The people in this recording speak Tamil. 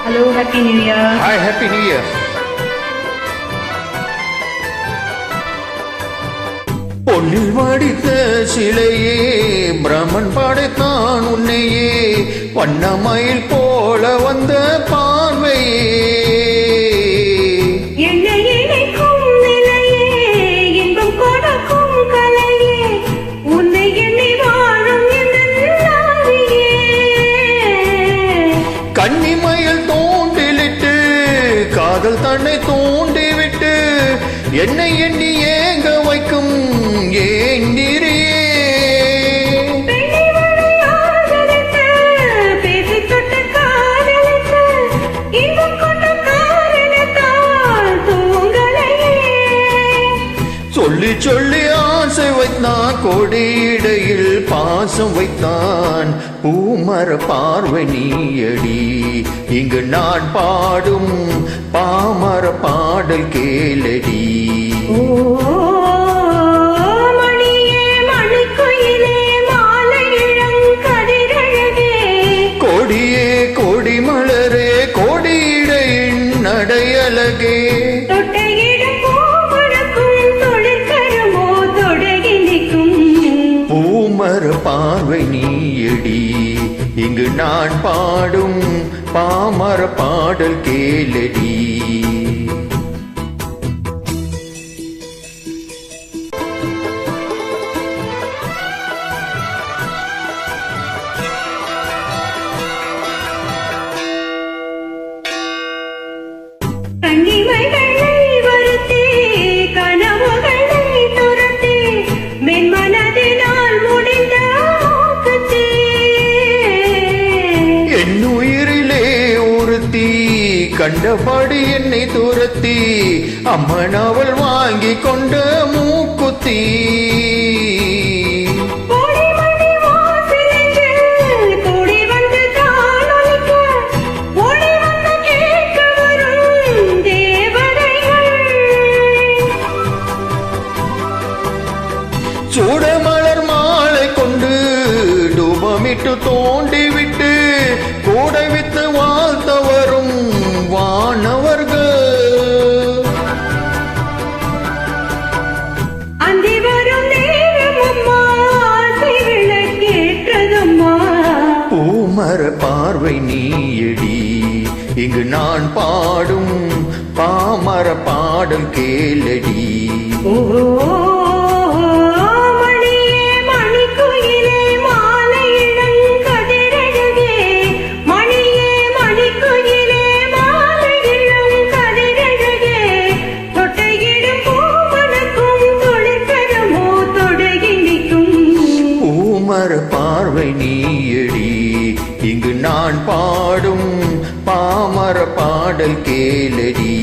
Hello, Happy New Year. Hi, Happy New Year. பொன்னில் வடித்த சிலையே பிரமன் படைத்தான் உன்னையே வண்ணமயில் போல வந்த பார்வையே கன்னிமயில் தோண்டிலிட்டு காதல் தன்னை தோண்டிவிட்டு என்னை எண்ணி ஏங்க வைக்கும் ஏந்திரியே சொல்லி சொல்லி ஆசை வைத்தான் கொடியிடையில் பாசம் வைத்தான் பூமர பார்வை நீயடி இங்கு நான் பாடும் பாமர பாடல் கேளடி கொடியே கொடிமலரே கொடியிடையின் நடையழகே பார்வை நீயடி இங்கு நான் பாடும் பாமர பாடல் கேளடி கண்டபடி என்னை துரத்தி அம்மன் அவள் வாங்கி கொண்ட மூக்குத்தி சூடமலர் மாலை கொண்டு டூபமிட்டு தோண்டிவிட்டு கூடை வித்து வாழ்த்த வரும் வானவர்கள் அந்தி வரும் நேரமம்மா கேட்டதம்மா பூமர பார்வை நீயடி இங்கு நான் பாடும் பாமர பாடல் கேளடி பார்வை நீயடி இங்கு நான் பாடும் பாமர பாடல் கேளடி